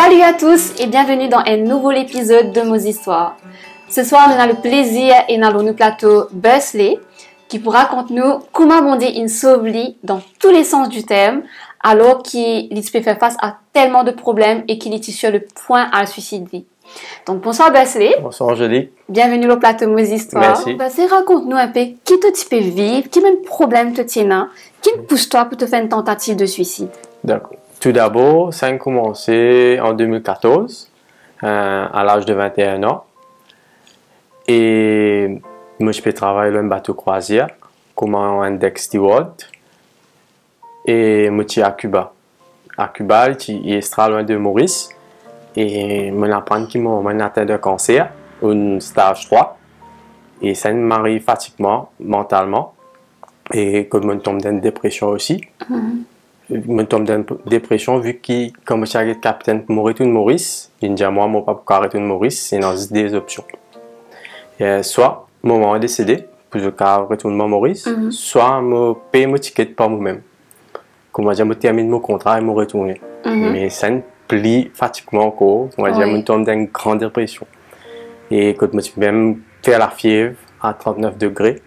Salut à tous et bienvenue dans un nouvel épisode de Nos Histoires. Ce soir, nous avons le plaisir et nous avons le plateau Busley qui pour raconter-nous comment on dit une sauve-lit dans tous les sens du terme alors qu'il peut faire face à tellement de problèmes et qu'il est sur le point à le suicider. Donc bonsoir Busley. Bonsoir Angélique. Bienvenue au plateau Nos Histoires. Merci. Busley, raconte-nous un peu qui te peut vivre, qui même problème te tient, qui te pousse toi pour te faire une tentative de suicide. D'accord. Tout d'abord, ça a commencé en 2014, à l'âge de 21 ans. Et moi, je peux travailler dans un bateau croisière, comme un deck steward. Et moi, je suis à Cuba. À Cuba, il est très loin de Maurice. Et je apprends qu'il m'a atteint d'un cancer, un stage 3. Et ça m'arrive fatiguement, mentalement. Et comme je tombe dans une dépression aussi. Je tombe dans une dépression vu que, comme je suis le capitaine pour mourir de Maurice, je dis à moi, je ne peux pas arrêter de Maurice, c'est dans des options. Et soit, maman est décédé, pour que je retourne à Maurice, soit je paye mon ticket par moi-même. Comme je termine mon contrat et je retourne. Mais ça me plie fatiguement encore, je tombe dans une grande dépression. Et quand je peux même faire la fièvre à 39 degrés,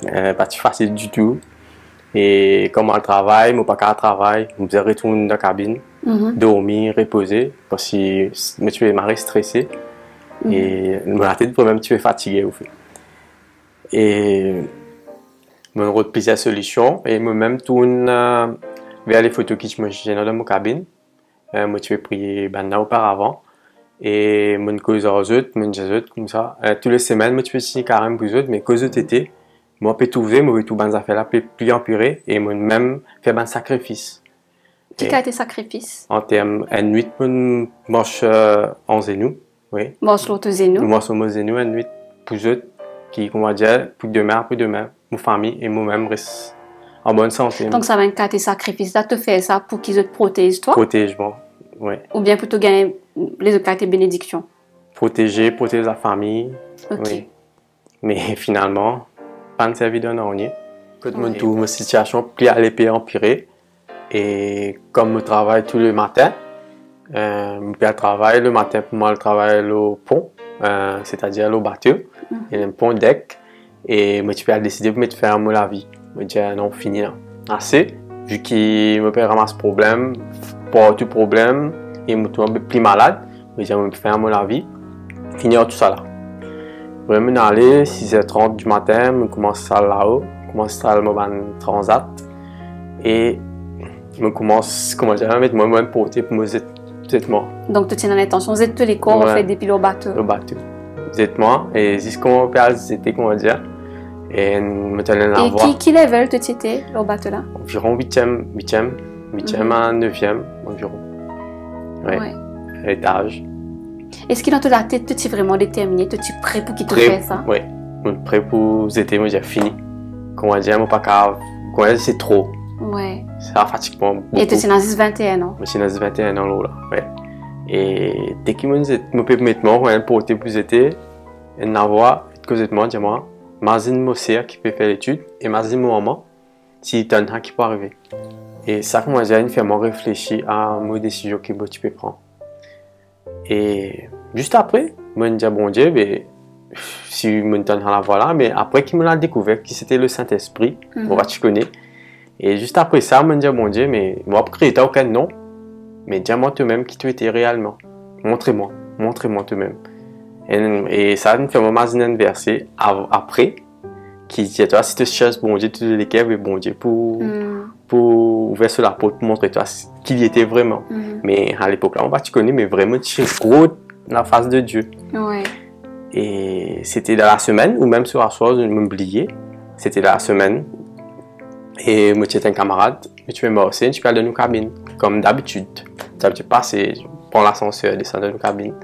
pas facile du tout. Et comme je travaille, je ne peux pas travailler, je retourne dans la cabine, dormir, reposer, parce que je suis stressé. Et la tête peut même tu es fatigué. Et je retrouve plusieurs solutions. Et moi-même, je tourne vers les photos que je me gêne dans ma cabine. Je suis pris auparavant. Et je cause aux autres, comme ça. Toutes les semaines, je suis carrément pour les autres, mais cause de été. Moi, je peux tout faire, je peux tout faire là, plus empirer et moi-même faire un sacrifice. Qui a été sacrifice? En termes, une nuit, je mange en genou. Oui. Mange l'autre genou? Moi, je mange genou, une nuit, pour eux, qui, comment dire, pour demain, ma famille et moi-même restent en bonne santé. Donc, ça va être tes sacrifices. Là, tu fais ça pour qu'ils te protègent, toi? Protège-moi, oui. Ou bien pour te gagner les autres tes bénédictions? Protéger la famille. Ok. Oui. Mais finalement, pas de service d'un an. Quand ma situation plus à l'épée empirée et comme je travaille tous les matins, je travaille le matin pour moi, je travaille au pont, c'est-à-dire au bateau, il y a un pont deck et moi tu peux décider de me faire la vie. Je me dis non, fini là. Assez, vu qu'il me fait ramasser problème, pas tout problème et je me trouve un peu plus malade, je me dis je me faire la vie, finir tout ça là. Je vais aller 6h30 du matin, je commence à là-haut, je commence à mon transat et je commence à mettre moi-même porter pour me vêtements. Donc tu tiens l'intention, vous êtes tous les corps en fait depuis le bateau. Le bateau. Vêtements et jusqu'au c'était comment dire et me tenais la voix. Et qui level tu étais le bateau là? Environ 8e à 9e environ. Ouais. Étage. Est-ce que dans ta tête, tu es vraiment déterminé, tu es prêt pour qu'il te fasse ça? Oui, je suis prêt pour c'était, moi j'ai fini. Comment dire, mon pas c'est trop. Ouais. Ça fatigue beaucoup. Et tu es dans 21 ans? Je suis dans 21 ans là, ouais. Et dès que je peux mettre mon porter pour c'était, et n'avoir que je te dis-moi, imagine mon sœur qui peut faire l'étude et imagine mon maman si tu as un qui peut arriver. Et ça commence à me faire réfléchir à mes décisions que tu peux prendre. Et juste après, je me dis bon Dieu, si je me donne la voie là, mais après qu'il me l'a découvert, que c'était le Saint-Esprit, tu connais. Et juste après ça, je me dis bon Dieu, mais moi après, tu n'as aucun nom, mais dis-moi toi-même qui tu étais réellement. Montrez-moi toi-même. Et ça me fait imaginer un verset après, qui dit toi, si tu cherches bon Dieu, tu les cœurs, bon Dieu, pour ouvrir sur la porte, pour montrer toi qui il était vraiment. Mais à l'époque là, tu connais, mais vraiment, tu es gros la face de Dieu. Ouais. Et c'était dans la semaine, ou même sur la soirée, je m'oubliais, c'était dans la semaine. Et moi, tu es un camarade, mais tu es mort, tu peux aller dans nos cabines, comme d'habitude. Ça veut dire passer, prendre l'ascenseur, descendre dans nos cabines.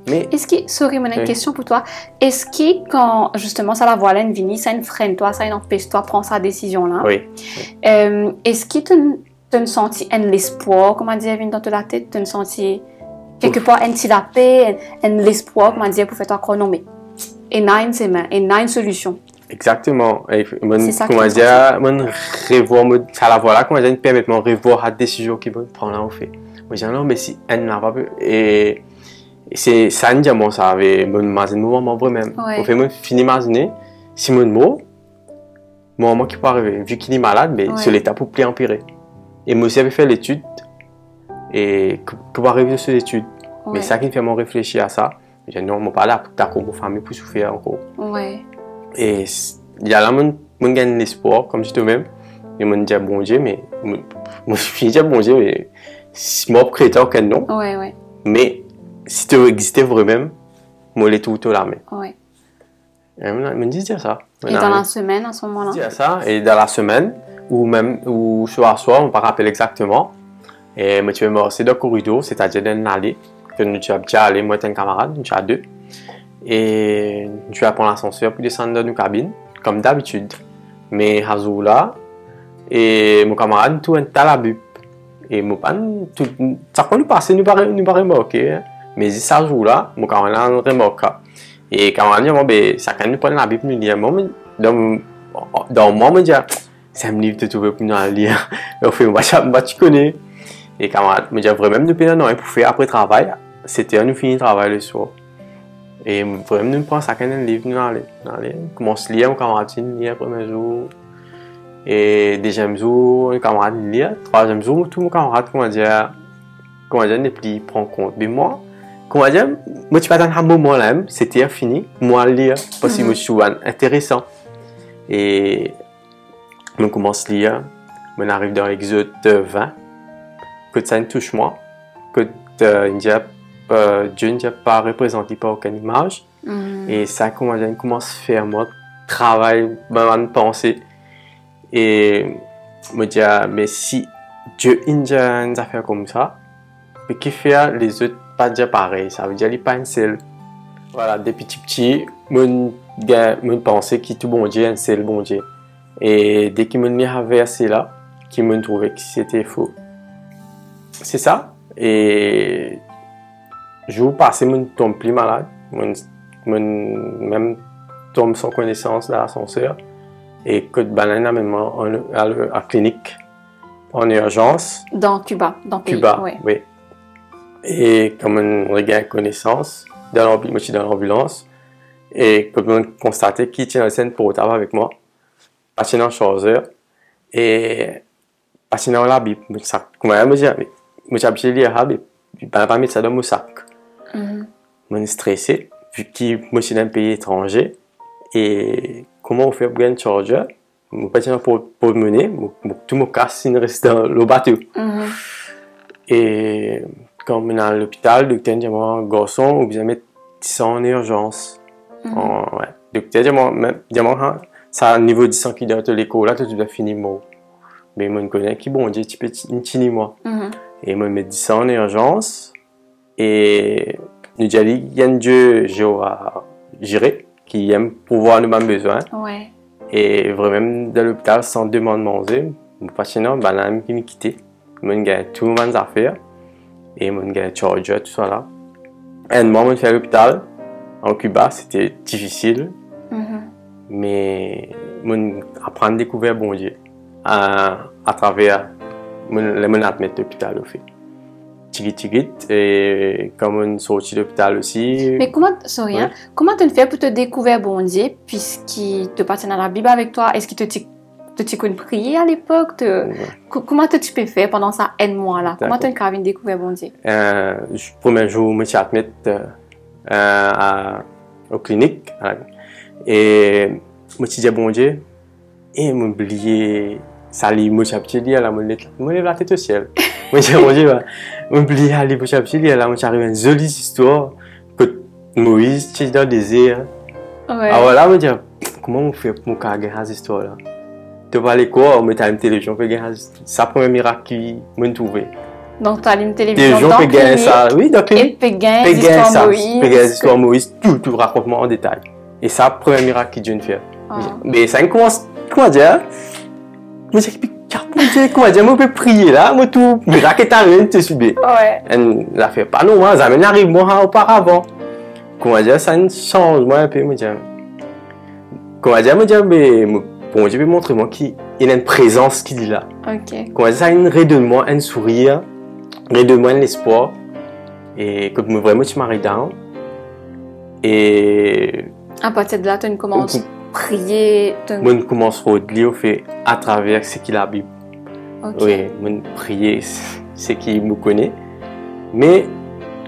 Mais est-ce que, sorry, mais une question pour toi. Est-ce que quand justement ça la voile vini, ça freine toi, ça empêche toi de prendre sa décision là? Oui. Est-ce que tu as senti un espoir, comment dire, dans ta tête, tu as senti quelque part un petit la paix, un espoir, comment dire, pour faire toi croire non mais il y a une solution. Exactement. C'est ça comment dire, revoir ça la voilà, comment dire, permet de revoir la décision qu'il veut prendre là au fait. Moi, j'ai dit, non, mais si elle n'a pas pu. Et c'est ça, moi, ça avait mon moment vraiment. Ouais. On fait moi fini imaginer si mon mot, moi qui peut arriver, vu qu'il est malade, mais Ouais. sur l'état pour plus empirer. Et moi aussi, j'avais fait l'étude et que va arriver sur l'étude. Ouais. Mais ça qui me fait me réfléchir à ça. J'ai dit, non, je ne pas là pour ta famille pour souffrir encore. Ouais. Et il y a là, mon gagne l'espoir, comme je te même. Et mon dit, bon Dieu, mais moi, je suis dit, bon Dieu, mais si moi, chrétien, aucun nom. Ouais, ouais. Mais si tu existais vraiment, moi, les tout là, mais. Ouais. Et me dit ça. Et dans la semaine, à ce moment-là? Je dis ça, et dans la semaine, ou soir, on ne me rappelle exactement. Et moi, tu veux me rester dans le corridor, c'est-à-dire dans l'allée, que nous avons déjà allé, moi et un camarade, nous sommes deux. Et tu vas prendre l'ascenseur pour descendre dans nos cabines, comme d'habitude. Mais à ce là, et mon camarade, tout est à la bupe. Et mon pan, ça peut nous passer, nous pas remarquer. Mais ce jour-là, mon camarade a remarqué. Et quand on dit, bon, ben, ça quand nous prendre la Bible, nous lire, dans moi, me dit, c'est un livre de trouver pour nous lire. On fait, tu connais. Et quand on me dit, vraiment, nous prenons pour faire après travail, c'était nous finir le travail le soir. Et vraiment, nous prenons ça quand un livre, nous allons. On commence à lire, mon camarade lire le premier jour. Et deuxième jour, mon camarade lire. Troisième jour, tout mon camarade, comment dire, ne plus prendre compte. Mais moi, comment dire, moi tu vas dans un moment là, c'était fini, moi lire parce que je suis intéressant. Et je commence à lire, on arrive dans l'Exode 20, que ça ne touche moi, que Dieu ne pas représenté par aucune image. Et ça, comment dire, commence à faire moi travail, ma pensée. Et me dire, mais si Dieu a une affaire comme ça, mais qui fait les autres pas déjà pareil, ça veut dire qu'il n'est pas un seul. Voilà, depuis petit, je pensais que tout bon Dieu est un seul bon Dieu. Et dès qu'il me a versé là, qu'il me trouvait que c'était faux. C'est ça. Et je vous passais, je tombe plus malade. Même tombe sans connaissance dans l'ascenseur. Et que de banane même à la clinique en urgence. Dans Cuba, dans le pays. Cuba, ouais. Oui. Et comme on regagne connaissance, moi je suis dans l'ambulance, et comme on constatait qu'il tient la scène pour au travail avec moi, passé dans le chargeur, et passé dans la Bible, comment elle me dit, moi j'ai habitué à lire, mais je ne peux pas mettre ça dans mon sac. Je suis stressé, vu que moi je suis dans un pays étranger, et comment on fait pour gagner un chargeur, je ne peux pas pour le mener, tout me casse, il reste dans le bateau. Et quand on est à l'hôpital, le docteur dit « Garçon, vous allez mettre ça en urgence. Ouais. Le docteur dit « Ça, au niveau de 100 km de l'école, là, tout doit finir mort. » Mais moi, je connais qui bon Dieu, tu peux finir moi. Et moi, je mets ça en urgence. Et nous disons il y a un Dieu géré qui aime pouvoir nous avoir besoin. Ouais. Et vraiment, dans l'hôpital, sans demander manger, mon patient, ben, là, il m'a quitté. Moi, j'ai tout le monde affaires. Et moi, j'ai chargé, tout ça là. Et moi, je suis à l'hôpital. En Cuba, c'était difficile. Mais moi, apprendre à découvrir bon Dieu à travers mon admettre l'hôpital au fait. Tigit, et comme on sortit de l'hôpital aussi. Mais comment tu fais pour te découvrir bon Dieu, puisqu'il te partit dans la Bible avec toi? Est-ce qu'il te connaît prier à l'époque? Comment tu peux faire pendant ça un mois là? Comment tu as découvert bon Dieu? Le premier jour, je me suis admis aux cliniques. Et je me suis dit bon Dieu. Et je me suis oublié. Ça lit, moi j'ai appris à la molette, moi lève la tête au ciel. Moi j'ai mangé, moi oublié à lire, moi j'ai appris à la moi j'arrive à une jolie histoire que Moïse tient dans le désert. Ouais. Alors là, moi dis comment on fait pour gagner cette histoire là. Tu vas aller quoi, on met une télévision pour gagner ça premier miracle qui m'a trouvé. Donc tu as une télévision dans clinique. Ça, oui, dans clinique. Et gagner l'histoire Moïse. L'histoire Moïse, tout raconte-moi en détail. Et ça premier miracle qui Dieu fait. Mais ça commence comment dire? Moi, j'ai dit, comment dire, moi, je peux prier là, moi, tout, miracle est arrivé, tu subis. Ouais. Elle l'a fait pas normal, ça m'arrive moi auparavant. Comment dire, ça ne change, moi, un peu, moi, dire. Comment dire, mais, bon, je vais montrer, moi, qu'il y a une présence qui est là. Ok. Comment dire, ça redonne moi un sourire, redonne l'espoir et que moi vraiment tu m'arrives down et À partir de là, tu commences à prier. moi commence à lire fait à travers ce qu'il a Bible. Ok. Oui, moi prier ce qui me connaît. Mais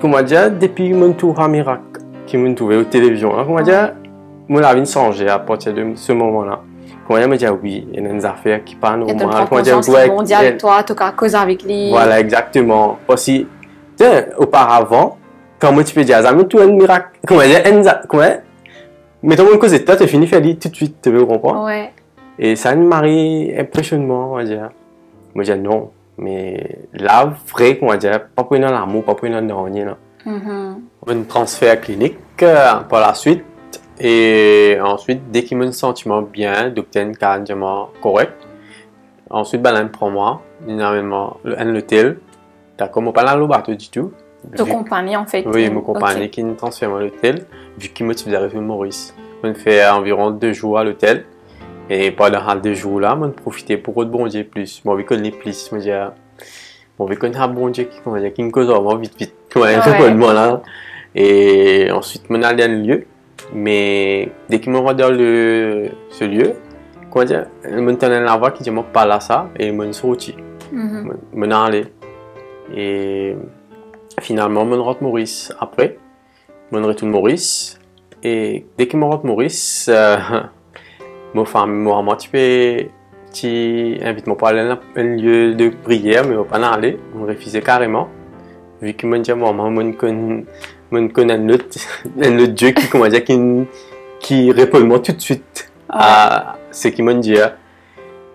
comment dire depuis mon tour à miracle qui me trouvait aux télévisions, hein, comment dire mon la vie changé à partir de ce moment-là. Comment dire me dire oui, il y a des affaires qui pas Et tu normales. prends Comment dire conscience que bon Dieu avec toi, tu as cause avec lui. Voilà, exactement. Parce que, auparavant, quand moi tu peux dire, ça me tout un miracle. Comment dire, mais ton monde cause toi, tu finis faire tout de suite, tu veux comprendre? Ouais. Et ça me marie impressionnement, on va dire. Moi, je dis non, mais là, vrai, comment dire, pas pour l'amour, pas pour rien, là. Un transfert clinique par la suite. Et ensuite, dès qu'il me sentiment bien, docteur carrément correct. Ensuite, ben, là, il prend moi, énormément, un hôtel. D'accord, moi, pas là, le bateau du tout. Ton compagnie, en fait. Oui, mon compagnie Okay. qui me transfère à l'hôtel, vu qu'il me suis arrivé à Maurice. On fait environ 2 jours à l'hôtel. Et pendant les 2 jours là, on profitait pour autre bon Dieu plus. Moi, je connais plus. Moi, je connais un bon Dieu qui me cause vraiment vite. Comment dire, là. Et ensuite, on allé à un lieu. Mais dès qu'il me rend dans ce lieu, comment dire, je me tenais la voix qui dit, moi, pas là ça. Et je me suis sorti. Je suis allé. Et finalement, je rentre Maurice après. Je retourne Maurice. Et dès que je rentre Maurice, ma femme, moi, tu invites-moi pour aller à un lieu de prière, mais je ne vais pas aller. Je refusais carrément. Vu que je dis, moi, je connais un autre Dieu qui, comment dire, qui répond moi tout de suite à ce qu'il m'a dit.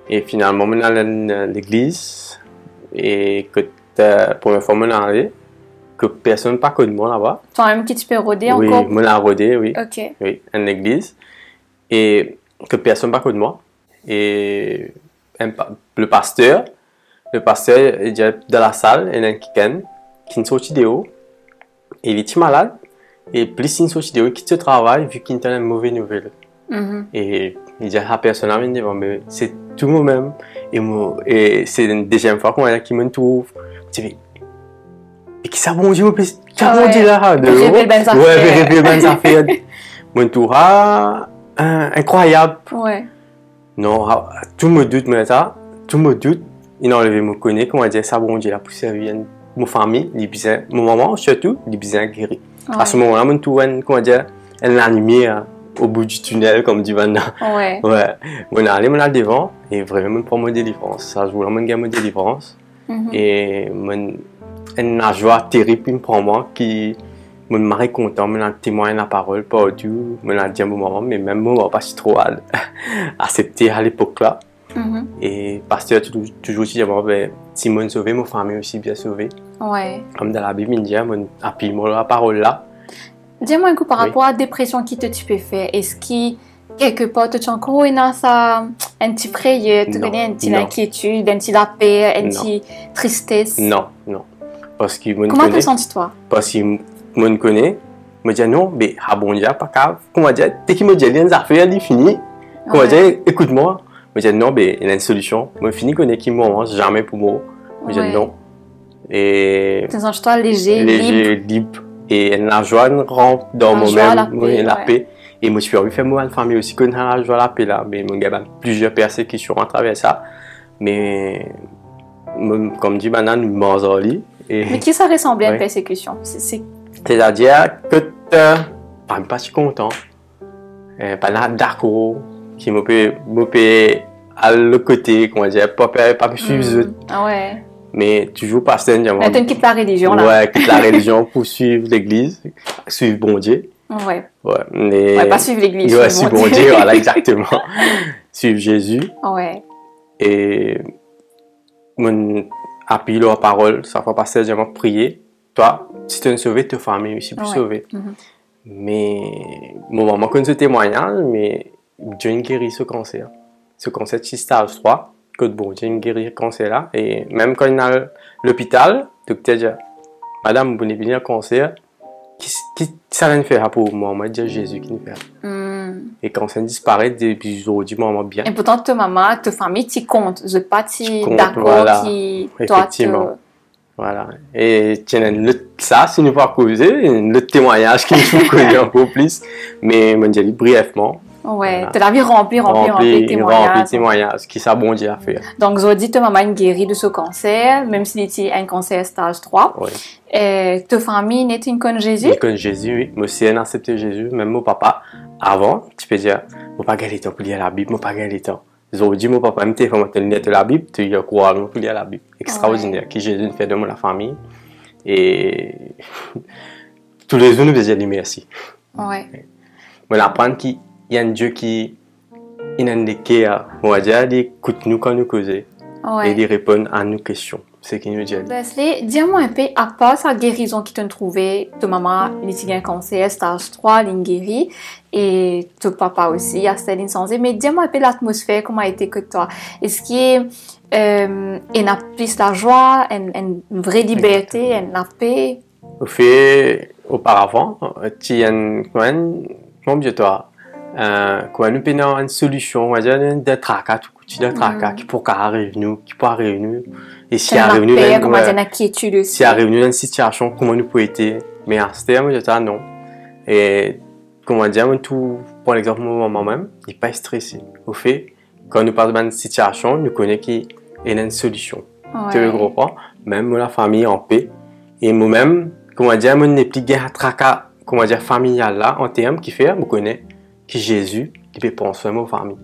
Et finalement, je suis allé à l'église. Et que la première fois, je suis allé. Que personne n'a pas connu moi là-bas. Toi-même qui tu peux rôder oui, encore? Oui, je l'ai rodé, oui. Ok. Oui, en église. Et que personne n'a pas connu moi. Et le pasteur, il est dans la salle, il y a quelqu'un qui est sorti de haut. Et il est malade. Et plus il est sorti de haut, il quitte le travail vu qu'il a une mauvaise nouvelle. Et il dit à la personne, mais c'est tout moi-même. Et c'est une deuxième fois qu'il me trouve. Et qui ça, bon Dieu, bon Dieu là, de révéler ben affaires. Ouais, révéler ben affaires. Mon tour incroyable. Ouais. Non, tout me doute, mais ça, tout me doute. Il a enlevé mon connaît, comment dire, ça, bon Dieu, là, pour servir mon famille, mon maman, surtout, il est bien guéri. À ce moment-là, mon tour, comment dire, elle l'a animé au bout du tunnel, comme dit maintenant. Ouais. Ouais. On est allé, on a devant, et vraiment, on prend mon délivrance. Ça, je voulais, mon gars, mon délivrance. Et une joie terrible qui me prend moi, qui me marie content, me témoigne la parole, pas du, me l'a dit à mon maman, mais même moi, pas si trop accepté à l'époque là. Et pasteur toujours dit, ben, si mon sauvé, ma famille aussi bien sauvée. Ouais. Comme dans la Bible, il dit, mon appui, la parole là. Dis-moi un coup par rapport à la dépression qui tu peux faire. Est-ce que quelque part tu as encore un petit prière, tu connais une petite inquiétude, un petit paix, une petite tristesse? Non, non. Parce qu'il me Comment te sens-tu? Parce qu'il me connaît, me dit non, mais bon Dieu, pas grave. Comment dire, dès qu'il me dit les affaires, il finit. Comment dire, écoute-moi. Me dit non, mais il y a une solution. Me finit connaît qui moi, jamais pour moi. Me dit non. Et tu sens-toi léger, libre. Et la joie rentre dans moi-même, la paix. Et moi, je suis arrivé à faire ma famille aussi, qu'on a la joie, la paix là. Mais mon gars, plusieurs persécutions à travers ça. Mais comme dit maintenant, nous mangeons lit. Mais qui ça ressemblait à une persécution? C'est-à-dire que tu n'es pas si content, pas d'accord, qui me peut à l'autre côté, comment dire, pas me suivre. Ah ouais. Mais toujours pas sain. Mais tu quittes la religion là. Ouais, quitte la religion pour suivre l'église, suivre bon Dieu. Ouais. Ouais, mais... ouais, pas suivre l'église. Ouais, suivre bon Dieu, voilà, exactement. Suivre Jésus. Ouais. Et mon appui la parole, ça fait passer j'ai prier. Toi, si tu es sauvé, ta famille aussi plus sauvée. Mais mon maman connaît ce témoignage, mais Dieu a guéri ce cancer. Ce cancer de stage 3, que bon Dieu a guéri ce cancer là. Et même quand il est à l'hôpital, le docteur dit, madame, vous avez bien un cancer. Qui ça vient faire pour moi? Moi, dire Jésus qui nous fait. Et quand ça disparaît, depuis aujourd'hui, maman bien. Et pourtant, ta maman, ta famille, tu comptes. Je ne pas d'accord voilà. qui Effectivement. Voilà. Et ça, si nous pas causer, le témoignage qui nous connaît encore plus. Mais, je dis brièvement. Ouais, Voilà. tu la vie remplie de témoignages. Témoignages, qui ça bon Dieu à faire. Donc, je dis que ta maman est guérie de ce cancer, même s'il était un cancer stage 3. Oui. Et ta famille n'est une conne Jésus? Une conne Jésus, oui. Moi aussi, j'ai accepté Jésus, même mon papa. Avant, tu peux dire, mon papa a le temps pour lire la Bible, mon papa a le temps. Ils ont dit, mon papa, il faut te lire la Bible, tu as quoi pour lire la Bible. Extraordinaire, qui Jésus fait de moi la famille. Et tous les jours, nous faisons dire merci. Ouais. On apprend qu'il y a un Dieu qui il a des cas, on va dire, il écoute nous quand nous causons. Ouais. Et il répond à nos questions. C'est ce qu'il nous dit. Wesley, dis-moi un peu, à part sa guérison qui t'a trouvé, ta maman, elle a un cancer, stage 3, elle est guérie, et ton papa aussi, a Céline Sanzé, mais dis-moi un peu l'atmosphère, comment a été que toi? Est-ce qu'il y a plus la joie, une vraie liberté, une paix? Au fait, auparavant, tu as comment dire toi, quand nous prenons une solution, on va dire, de tracas, tout de tracas, qui peut arriver nous, et si arrive nous, si arrive nous dans une situation, comment nous pouvons être, mais à ce terme, je dis non. Et, comment dire, tout, pour l'exemple, moi-même, il n'est pas stressé. Au fait, quand nous parlons d'une situation, nous connaissons qu'il y a une solution. Tu le gros pas, même la famille en paix, et moi-même, comment dire, je n'ai plus de tracas, comment dire, familial là, en termes qui fait, je connais que Jésus, qui peut penser à ma famille.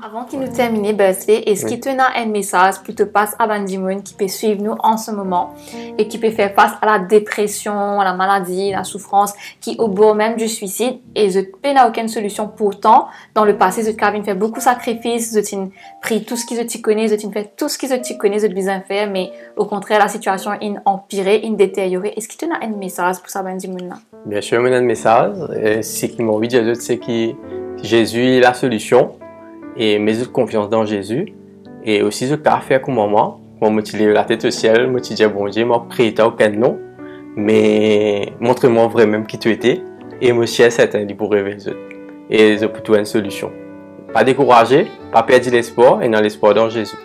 Avant qu'il nous termine, Wesley, est-ce qu'il te donne un message pour te passer à Bandimoun qui peut suivre nous en ce moment et qui peut faire face à la dépression, à la maladie, la souffrance, qui au bord même du suicide et je n'a aucune solution pourtant. Dans le passé, je Kevin fait beaucoup de sacrifices, je pris tout ce que je connais, je fait tout ce que je connais, je besoin faire, mais au contraire, la situation est empirée, est détériorée. Est-ce qu'il te donne un message pour ça, Bandimoun là? Bien sûr, je me donne un message. Ce qui m'a envie de dire, c'est que Jésus est la solution. Et mes autres confiance dans Jésus. Et aussi, ce que tu as fait comme moi, moi, je lève la tête au ciel, moi, je dis, bon Dieu, moi, prie, t'as aucun nom. Mais montre-moi vraiment qui tu étais. Et moi, ciel, c'est un pour révéler. Et je peux trouver une solution. Pas décourager, pas perdre l'espoir, et dans l'espoir dans Jésus.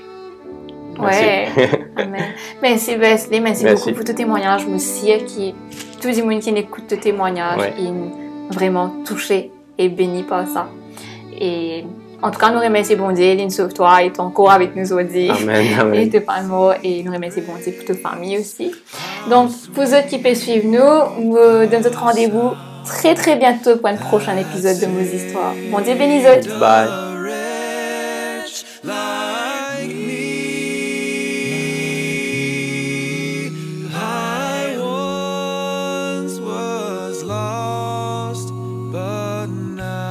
Merci. Ouais. Amen. Merci Wesley, merci beaucoup pour tes témoignages. Je me sais que tous les gens qui écoutent tes témoignages, ils sont vraiment touchés et bénis par ça. Et en tout cas, nous remercions bon Dieu, il sauve toi et ton corps avec nous aujourd'hui. Amen, amen. Et te parle mot et nous remercions bon Dieu pour ta famille aussi. Donc, pour ceux qui peuvent suivre nous donne notre rendez-vous très très bientôt pour un prochain épisode de Nos Histoires. Bon Dieu bénis eux. Bye. Lost, but now